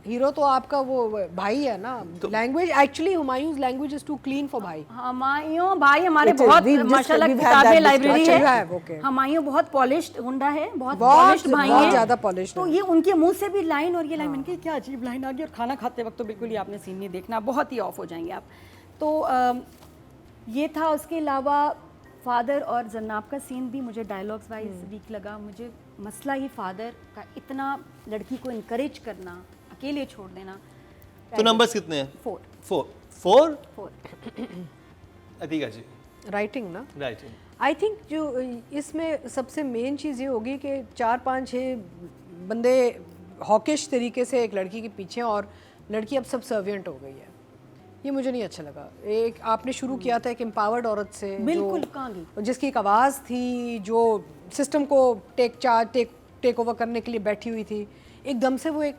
हीरो तो आपका वो भाई है ना. Language actually Humayun's language is too clean for भाई. हुमायूं भाई हमारे It is. बहुत We've just- माशाल्लाह we've had किताबें that लाइब्रेरी discussion. है. अच्छा, okay. हुमायूं बहुत पॉलिश्ड गुंडा है, बहुत बहुत- पॉलिश्ड भाई बहुत है. ज़्यादा polished तो है. ये उनके मुंह से भी लाइन और ये लाइन मैंने कहा क्या अजीब लाइन आ गई. और खाना खाते वक्त तो बिल्कुल ही आपने सीन नहीं देखना, बहुत ही ऑफ हो जाएंगे आप. तो ये था. उसके अलावा फादर और जन्नाब का सीन भी मुझे डायलॉग्स वाइज वीक लगा. मुझे मसला ही फादर का इतना लड़की को इनकरेज करना, अकेले छोड़ देना. तो नंबर्स कितने हैं? 4 4 अतीका जी राइटिंग ना. राइट. आई थिंक जो इसमें सबसे मेन चीज़ ये होगी कि 4-5-6 बंदे हॉकिश तरीके से एक लड़की के पीछे, और लड़की अब सबसर्विएंट हो गई है. ये मुझे नहीं अच्छा लगा. एक आपने शुरू किया था एक एम्पावर्ड औरत से, बिल्कुल कहाँ गई, जिसकी एक आवाज़ थी, जो सिस्टम को टेक ओवर करने के लिए बैठी हुई थी. एकदम से वो एक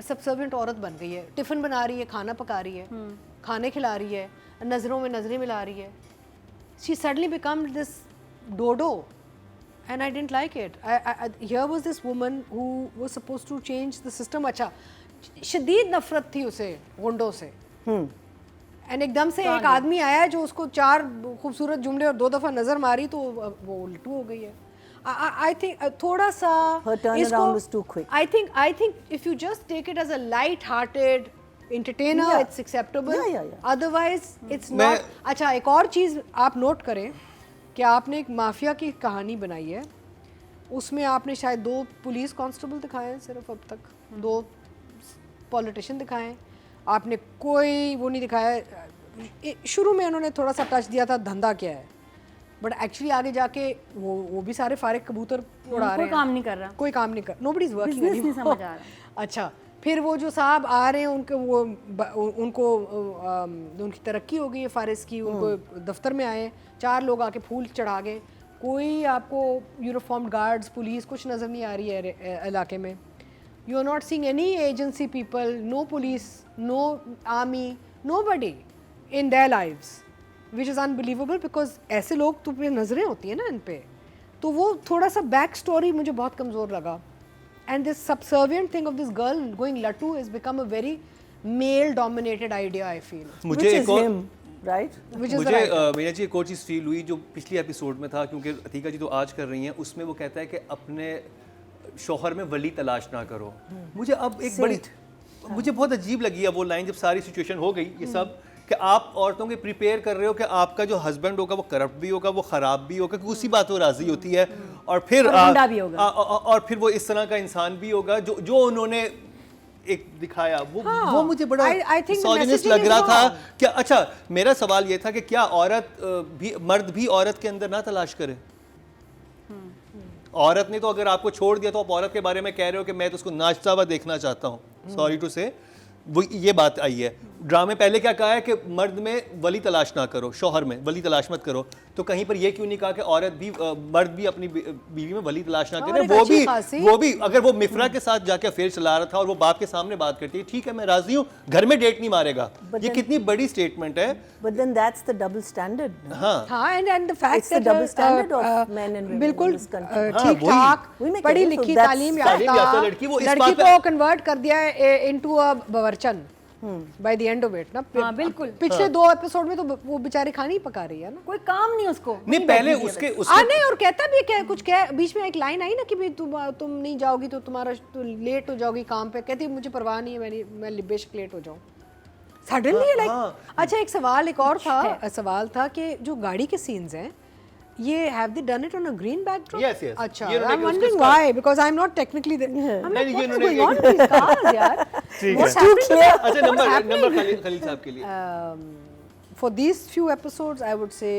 सबसर्विएंट औरत बन गई है. टिफ़िन बना रही है, खाना पका रही है, खाने खिला रही है, नज़रों में नज़रें मिला रही है. She suddenly became this dodo, and I didn't like it. Here was this woman who was supposed to change the system. अच्छा, शदीद नफरत थी उसे गुंडों से. एंड एकदम से एक आदमी आया है जो उसको 4 खूबसूरत जुमले और 2 दफ़ा नज़र मारी तो वो उल्टू हो गई है. I think थोड़ा सा Her turnaround was too quick. I think if you just take it as a light-hearted entertainer, Yeah. it's acceptable. Yeah. Otherwise, it's मैं- not. अच्छा, एक और चीज़ आप नोट करें कि आपने एक माफिया की कहानी बनाई है. उसमें आपने शायद 2 पुलिस कांस्टेबल दिखाए हैं सिर्फ अब तक, 2 पॉलिटिशियन दिखाए हैं. आपने कोई वो नहीं दिखाया. शुरू में उन्होंने थोड़ा सा टच दिया था धंधा क्या है, बट एक्चुअली आगे जाके वो भी सारे फारिग कबूतर उड़ा रहे कोई हैं. काम नहीं कर रहा. कोई काम नहीं कर. Nobody is working. Business नहीं समझ आ रहा. अच्छा, फिर वो जो साहब आ रहे हैं उनको उनकी तरक्की हो गई है फारिस की. उनको दफ्तर में आए, 4 लोग आके फूल चढ़ा गए. कोई आपको यूनिफॉर्म गार्ड्स, पुलिस कुछ नज़र नहीं आ रही है इलाके में. You are not seeing any agency people, no police, no army, nobody in there lives, which is unbelievable. Because ऐसे लोग तो पे नज़रें होती हैं ना इन पे. तो वो थोड़ा सा बैक स्टोरी मुझे बहुत कमज़ोर लगा. And this subservient thing of this girl going lattu has become a very male-dominated idea, I feel. मुझे Which एक is और him, right? Which is the मुझे right. मीना जी एक और चीज़ फील हुई जो पिछली एपिसोड में था, क्योंकि अतीका जी तो आज कर रही हैं. उसमें वो कहता है कि अपने शौहर में वली तलाश ना करो. मुझे अब एक बड़ी मुझे बहुत अजीब लगी है वो लाइन जब सारी सिचुएशन हो गई ये सब, कि आप औरतों के प्रिपेयर कर रहे हो कि आपका जो हस्बैंड होगा वो करप्ट भी होगा, वो ख़राब भी होगा, क्योंकि उसी बात वो राज़ी होती है, और फिर और गुंडा भी होगा. और फिर वो इस तरह का इंसान भी होगा जो उन्होंने एक दिखाया. वो मुझे बड़ा I think the misogynist messaging लग is रहा था. wrong. क्या अच्छा, मेरा सवाल ये था कि क्या मर्द भी औरत के अंदर ना तलाश करे? औरत ने तो अगर आपको छोड़ दिया तो आप औरत के बारे में कह रहे हो कि मैं तो उसको नाचता हुआ देखना चाहता हूँ. सॉरी टू से वो ये बात आई है. ड्रामे पहले क्या कहा है कि मर्द में वली तलाश ना करो, शौहर में वली तलाश मत करो. तो कहीं पर ये क्यों नहीं कहा कि औरत भी मर्द भी अपनी बीवी में वली तलाश ना करे? एक अच्छी खासी- वो भी अगर वो मिफ्रा के साथ जाके अफेयर चला रहा था और वो बाप के सामने बात करती है, ठीक है मैं राजी हूँ, घर में डेट नहीं मारेगा. ये कितनी बड़ी स्टेटमेंट है. But then that's the double standard. no? हाँ, and the fact It's the that double standard of men and women बिल्कुल in this country. ठीक वही. ठाक वही मैं कह पढ़ी रही हूँ, लिखी so that's- तालीम तालीम याफ्ता याफ्ता लड़की, वो इस लड़की बात पे- को कन्वर्ट कर दिया है इनटू अ बवर्चन by the end of it ना. हाँ, बिल्कुल. पिछले 2 एपिसोड में तो वो बेचारी खाना ही पका रही है ना. कोई काम नहीं उसको. नहीं पहले उसके नहीं, और कहता भी क्या कुछ कह बीच में एक लाइन आई ना कि भाई तुम नहीं जाओगी तो तुम लेट हो जाओगी काम पे. कहती मुझे परवाह नहीं है, मैं बेशक लेट हो जाऊँ. Suddenly like. अच्छा, एक सवाल एक और था. सवाल था कि जो गाड़ी के सीन्स हैं ये have they done it on a green backdrop? Yes, yes. अच्छा, ये उन्होंने I'm उसके wondering उसका- why because I'm not technically there. I'm like, नहीं, what ये is उन्होंने going on with these cars, यार? ठीक What's है. happening to them? अच्छा, नंबर खलील साहब के लिए For these few episodes, I would say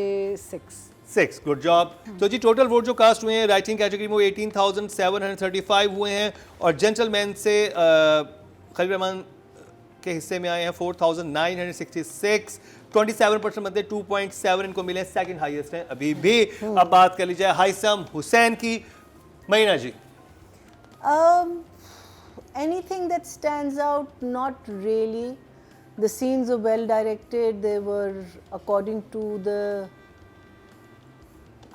6. 6. Good job. तो जी टोटल वोट जो कास्ट हुए हैं राइटिंग कैटेगरी में 18,735 हुए हैं, और जेंटलमैन से खलील रहमान के हिस्से में आए हैं 4,966. 27% बंदे 2.7 इनको मिले, सेकंड हाईएस्ट हैं अभी भी. अब बात कर ली जाए हाइसम हुसैन की. महीना जी. Anything that stands out, not really. The scenes are well directed. They were according to the.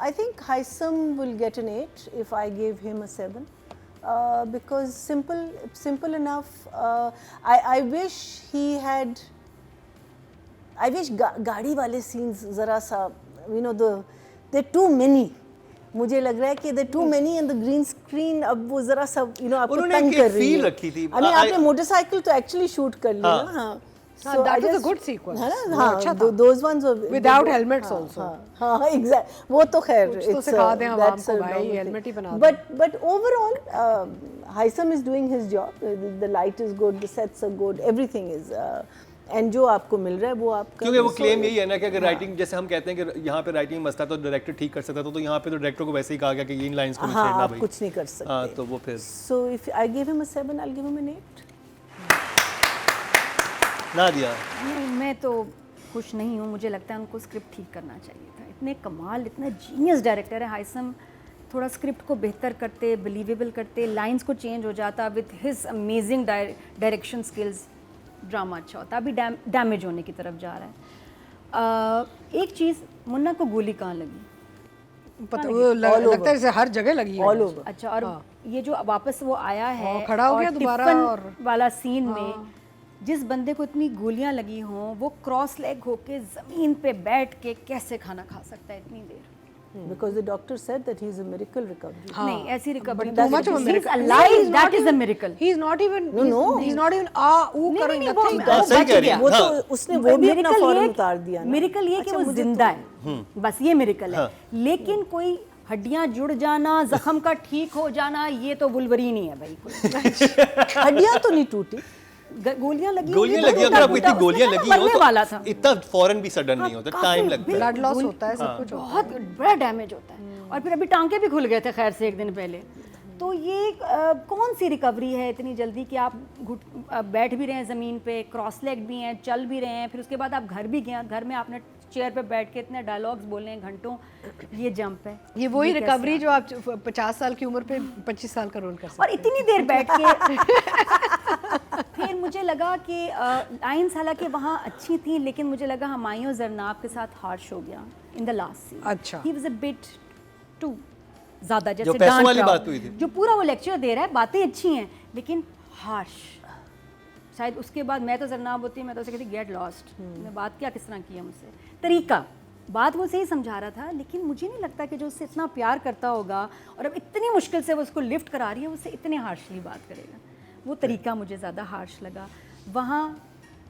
I think Haitham will get an 8 if I gave him a 7. because simple enough. I wish he had. I wish गाड़ी वाले scenes ज़रा सा, you know, they're too many. मुझे लग रहा है कि they're too many and the green screen अब वो ज़रा सा, you know, आपको उन्होंने तंग एक कर रही feel है. रखी थी. I mean, आपने मोटरसाइकिल तो actually shoot कर लिया ना. हाँ. हाँ, that was a good sequence. है वो ना? अच्छा हाँ, था. those ones were Without helmets हाँ, also. हाँ, हाँ, exact. वो तो खैर. कुछ तो it's, सिखा दें आवाम that's को a भाई, normal helmet ही thing. बना दें. But overall, Haitham is doing his job. The light is good, the sets are good, everything is. And जो आपको मिल रहा है वो आपका. क्योंकि वो क्लेम यही है ना कि अगर राइटिंग, जैसे हम कहते हैं कि यहाँ पे राइटिंग मसला तो डायरेक्टर ठीक कर सकता था, तो यहाँ पे तो डायरेक्टर को वैसे ही कहा गया कि इन लाइंस को नहीं हाँ, छेड़ना आप भाई. कुछ नहीं कर सकते. हाँ, तो वो फिर. So if I give him a 7, I'll give him an 8. ना दिया. मैं तो खुश नहीं हूँ. मुझे लगता है उनको स्क्रिप्ट ठीक करना चाहिए था. इतने कमाल, इतना जीनियस डायरेक्टर है हाइसम. थोड़ा स्क्रिप्ट को बेहतर करते, बिलीवेबल करते, लाइंस को चेंज हो जाता. With his amazing direction skills drama अच्छा होता. अभी डैमेज होने की तरफ जा रहा है. एक चीज़, मुन्ना को गोली कहाँ लगी? पता वो लगता है जैसे हर जगह लगी है. All over. अच्छा, और ये जो वापस वो आया है और खड़ा हो गया दोबारा, टिफ़िन और वाला सीन में जिस बंदे को इतनी गोलियां लगी हों, वो क्रॉस लेग होके ज़मीन पे बैठ के कैसे खाना खा सकता है इतनी देर? Because the doctor said that he's a miracle recovery. नहीं, ऐसी recovery. too much of a miracle. Alive, that is a miracle. He's not even. No. He's not even करेंगे nothing. हाँ, सही कह रही है. वो तो हाँ. उसने वो भी अपना फौरन उतार दिया ना. मिरेकल ये कि वो जिंदा है, बस ये मिरेकल है. लेकिन कोई हड्डियां जुड़ जाना, जख्म का ठीक हो जाना, ये तो वुल्वरीन ही है भाई. हड्डियां तो नहीं टूटी. गोलियां लगी, गोलियां लगी, अगर आपको इतनी गोलियां लगी हो मरने वाला था. तो इतना फौरन भी सडन नहीं होता, टाइम लगता है. Blood loss होता है, सब कुछ. बहुत बड़ा डैमेज होता है. और फिर अभी टांके भी खुल गए थे खैर से एक दिन पहले. तो ये कौन सी रिकवरी है इतनी जल्दी कि आप बैठ भी रहे हैं ज़मीन पे, क्रॉस लेग भी हैं, चल भी रहे हैं, फिर उसके बाद आप घर भी गए, घर में आपने चेयर पे बैठ के इतने डायलॉग्स बोले हैं घंटों. ये जंप है. ये वही कैसे रिकवरी जो आप 50 साल की उम्र पे 25 साल का रोल कर सकते और इतनी देर बैठ के फिर मुझे लगा कि लाइन्स हालांकि वहाँ अच्छी थी, लेकिन मुझे लगा हुमायूं ज़रनाब के साथ हार्श हो गया इन द लास्ट सीन. अच्छा. He was a bit too ज़्यादा, जो जैसे पैसों डांट वाली रहा हो. बात हुई थी. जो पूरा वो लेक्चर दे रहा है, बातें अच्छी हैं लेकिन हार्श. शायद उसके बाद मैं तो ज़रनाब होती, मैं तो उसे कहती गेट लॉस्ट. मैं बात क्या किस तरह की है मुझसे, तरीका बात वो सही समझा रहा था, लेकिन मुझे नहीं लगता कि जो उससे इतना प्यार करता होगा और अब इतनी मुश्किल से वो उसको लिफ्ट करा रही है, उससे इतने हार्शली बात करेगा. वो तरीका मुझे ज़्यादा हार्श लगा. वहाँ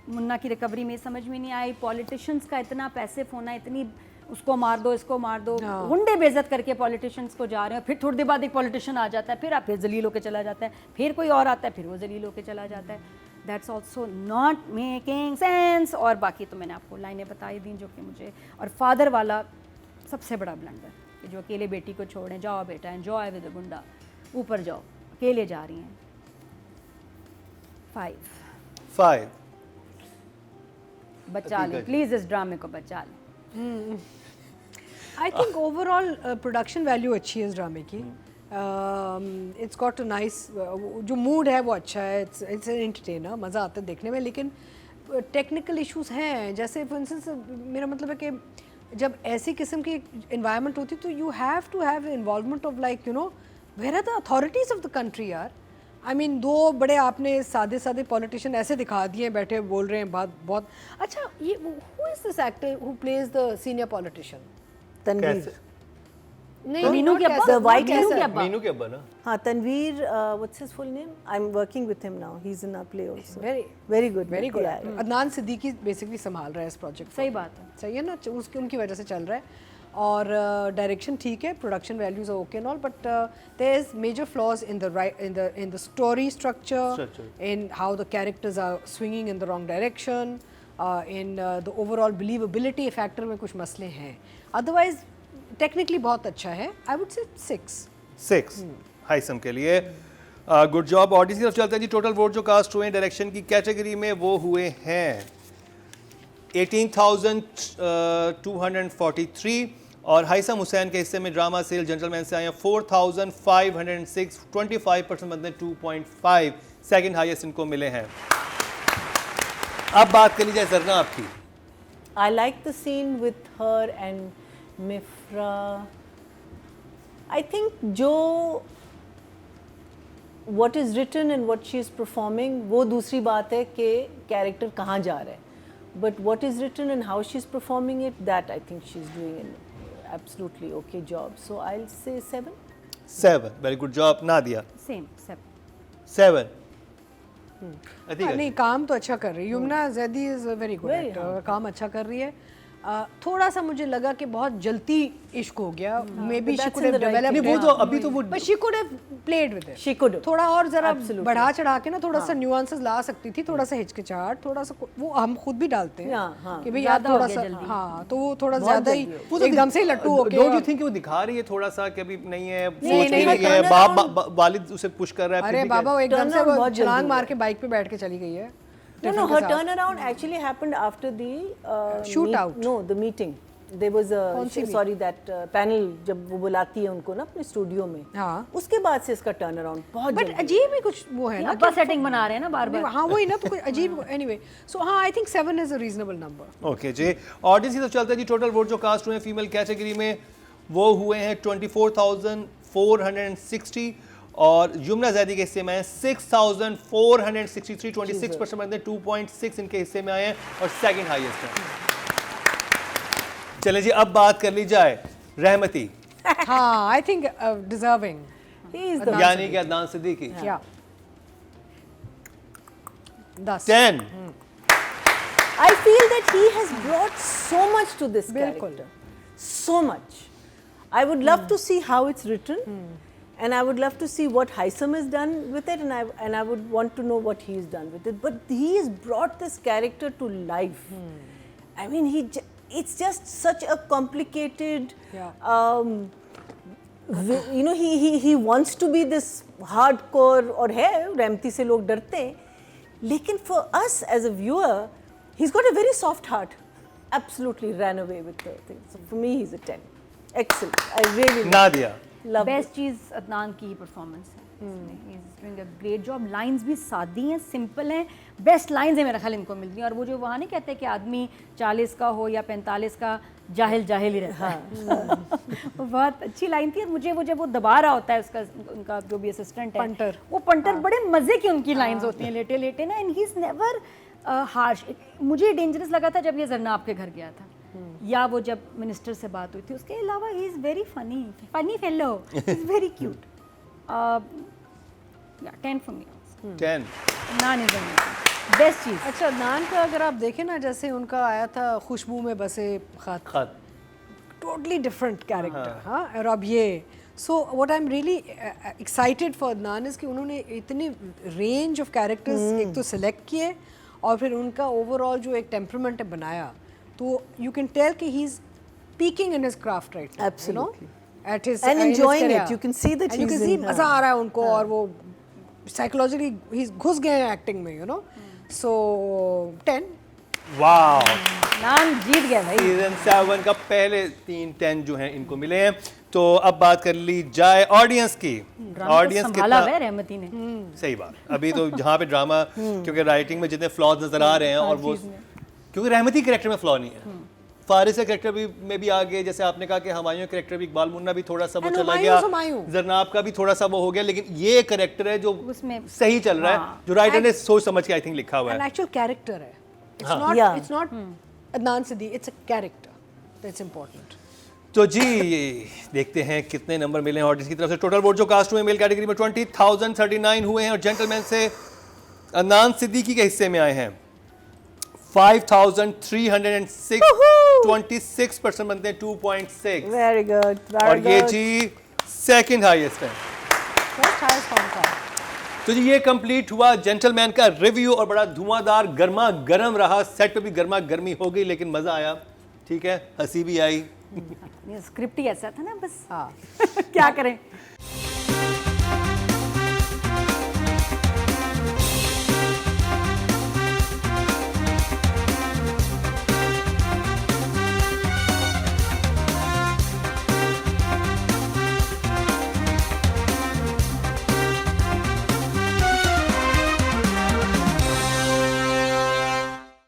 मुन्ना की रिकवरी में समझ में नहीं आई. पॉलिटिशियंस का इतना पैसिव होना, इतनी उसको मार दो, इसको मार दो, गुंडे बेइज्जत करके पॉलिटिशियंस को जा रहे हैं. फिर थोड़ी देर बाद एक पॉलिटिशियन आ जाता है, फिर आप फिर जलील होकर चला जाता है, फिर कोई और आता है, फिर वो जलील होकर चला जाता है. That's also not making sense. और बाकी तो मैंने आपको लाइनें बताई दी जो कि मुझे, और फादर वाला सबसे बड़ा ब्लंडर कि जो अकेले बेटी को छोड़ें, जाओ बेटा एंजॉय विद द गुंडा, ऊपर जाओ, अकेले जा रही हैं. 5 बचा लो प्लीज, इस ड्रामे को बचा लो. I think overall production value अच्छी है इस ड्रामे की. इट्स गॉट अ नाइस, जो मूड है वो अच्छा है. इट्स एन एंटरटेनर, मज़ा आता है देखने में. लेकिन टेक्निकल इश्यूज हैं, जैसे फॉर इंस्टेंस मेरा मतलब है कि जब ऐसी किस्म की इन्वायरमेंट होती तो you have to have involvement of like you know where are the authorities of the country यार. आई मीन दो बड़े आपने सादे सादे पॉलिटिशियन ऐसे दिखा दिए, बैठे बोल रहे हैं बात बहुत. अच्छा, ये who is this actor who plays the senior politician? Tanvir. नहीं, मीनू के अब्बा, The white मीनू कैसा? के अब्बा. मीनू के अब्बा ना. हाँ, Tanveer, what's his full name? I'm working with him now. He's in our play also. Very good. Very good. Yeah, yeah. Adnan Siddiqui basically संभाल रहा है इस प्रोजेक्ट. सही बात है. सही है ना, उसकी उनकी वजह से चल रहा है. और डायरेक्शन ठीक है, production values are okay and all, but there is major flaws in the story structure, in how the characters are swinging in the wrong direction, in the overall believability factor में कुछ मसले हैं. Otherwise technically बहुत अच्छा है. I would say 6 हाइसम के लिए good job. Audience की तरफ चलते हैं जी. टोटल वोट जो कास्ट हुए हैं डायरेक्शन की कैटेगरी में वो हुए हैं 18,243 और हाइसम हुसैन के हिस्से में ड्रामा सेल जेंटलमैन से आए हैं 4,506. 25% बंदे 2.5 सेकंड हाईएस्ट इनको मिले हैं. अब बात कर लीजिए जरना आपकी. I like the scene with her and Mifra. I think जो what is written and what she is performing, वो दूसरी बात है कि character कहाँ जा रहा है. But what is written and how she is performing it, that I think she is doing an absolutely okay job. So I'll say 7. 7. Very good job, Nadia. Same सब 7. I think नहीं काम तो अच्छा कर रही है. Yumna Zaidi is a very good Very, actor. काम अच्छा कर रही है. थोड़ा सा मुझे लगा कि बहुत जल्दी इश्क हो गया. May be she that's could in have the right developed. नहीं, वो तो अभी तो वो but she could have played with it. She could have. थोड़ा और जरा Absolutely. बढ़ा चढ़ा के ना थोड़ा सा न्यूआंसेस ला सकती थी. थोड़ा सा हिचकिचाहट, थोड़ा सा वो हम खुद भी डालते हैं हाँ, हाँ. कि भाई यार ज़्यादा हो थोड़ा गया सा जल्दी. हाँ तो वो थोड़ा बहुत ज्यादा ही जल्दी वो तो एकदम से ही लट्टू हो डोंट यू गया. थिंक कि वो दिखा रही है थोड़ा सा कि अभी नहीं है, नहीं, सोच नहीं, नहीं है, turnaround- वालिद उसे पुश कर रहा है. फिर अरे भी बाबा वो एकदम से Turnaround वो बहुत जल्दी छलांग हुआ मार के बाइक पे बैठ के चली गई है. No, टिफिन के her साथ. turnaround actually happened after the Shootout. No, the meeting. There was कौन सी sorry that panel जब वो बुलाती है उनको ना अपने स्टूडियो में. हाँ. उसके बाद से इसका turnaround बहुत बट जल्दी. अजीब ही कुछ वो है ना अब्बा सेटिंग बना रहे हैं ना बार नहीं, बार. हाँ वही ना तो कुछ अजीब. एनीवे सो हाँ I think 7 is a reasonable number. Okay जी. ऑडियंस की तरफ चलते हैं जी. टोटल वोट जो कास्ट हुए हैं फीमेल कैटेगरी में वो हुए हैं 24,460 और युमना जैदी के हिस्से में आए 6,463. 26% बनते हैं. 2.6 इनके हिस्से में आए हैं और सेकंड हाईएस्ट है. चले जी अब बात कर ली जाए रहमती हाँ I think deserving. He is the यानी कि अदनान सिद्दीकी. या 10. 10. I feel that he has brought so much to this बिल्कुल. character. So much. I would love to see how it's written. And I would love to see what Haitham has done with it, and I would want to know what he's done with it. But he has brought this character to life. I mean, it's just such a complicated. Yeah. You know, he wants to be this hardcore, और है रहमती से लोग डरते हैं. लेकिन for us as a viewer, he's got a very soft heart. Absolutely ran away with the thing. So for me, he's a 10. Excellent. I really Nadia. love best चीज़ अदनान की ही परफॉर्मेंस है. He is doing a great job. Lines भी सादी हैं, simple हैं. Best lines है मेरा ख्याल इनको मिलती हैं. और वो जो वहाँ नहीं कहते कि आदमी 40 का हो या 45 का जाहिल जाहिल ही रहता है. वो बहुत अच्छी लाइन थी. और मुझे वो जब वो दबा रहा होता है उसका उनका जो भी असिस्टेंट है पंटर. वो पंटर बड़े मज़े की उनकी लाइंस होती हैं लेटे लेटे ना. And he is never harsh. मुझे डेंजरस लगा था जब ये जरनाब के घर गया था या वो जब मिनिस्टर से बात हुई थी. उसके अलावा he is very funny fellow. Is very cute. 10 for me. 10. नान इज बेस्ट चीज़. अच्छा नान का अगर आप देखें ना जैसे उनका आया था खुशबू में बसे खत. खत. Totally different character. हाँ और अब ये so what I am really excited for नान इज कि उन्होंने इतने रेंज ऑफ कैरेक्टर्स एक तो सिलेक्ट किए और फिर उनका ओवरऑल जो एक टेम्परामेंट है बनाया. तो यू कैन टेल कि he is peeking in his craft right. Absolutely. At his And in his enjoying career. it. You can see that And you he's can see in- मजा आ रहा है उनको और वो साइकोलॉजिकली ही घुस गए हैं एक्टिंग में यू नो. सो 10. वाओ. नान जीत गया भाई. सीजन 7 का पहले 3-10 जो हैं इनको मिले हैं. तो अब बात कर ली जाए ऑडियंस की. ऑडियंस संभाला कितना है रहमती ने. सही बात. अभी तो जहाँ पे ड्रामा क्योंकि राइटिंग में जितने फ्लॉज नजर आ रहे हैं और वो क्योंकि रहमती कैरेक्टर में फ्लॉ नहीं है. फारिस का कैरेक्टर में भी आ गए. जैसे आपने कहा कि हुमायूं कैरेक्टर भी इकबाल मुन्ना भी थोड़ा सा वो And चला हुमायूं गया. is हुमायूं. जरनाब का भी थोड़ा सा वो हो गया. लेकिन ये कैरेक्टर है जो उसमें- सही चल रहा है जो राइटर ने सोच समझ के आई थिंक लिखा हुआ एन है. एक्चुअल कैरेक्टर है. Yeah. It's not Adnan Siddi. It's a character. That's important. तो जी देखते हैं कितने नंबर मिले हैं ऑडियंस की तरफ से. टोटल वोट जो कास्ट हुए मेल कैटेगरी में 20,039 हुए हैं और जेंटलमैन से अदनान सिद्दीकी के हिस्से में आए हैं 5,306. 26% बनते हैं. 2.6. Very good. Very और ये good. जी सेकंड हाईएस्ट है. फर्स्ट हाईएस्ट कौन था? तो जी ये कंप्लीट हुआ जेंटलमैन का रिव्यू और बड़ा धुआंधार गर्मा गर्म रहा. सेट पे भी गर्मा गर्मी हो गई लेकिन मजा आया. ठीक है, हंसी भी आई. स्क्रिप्ट ही ऐसा था ना बस. हाँ. क्या करें.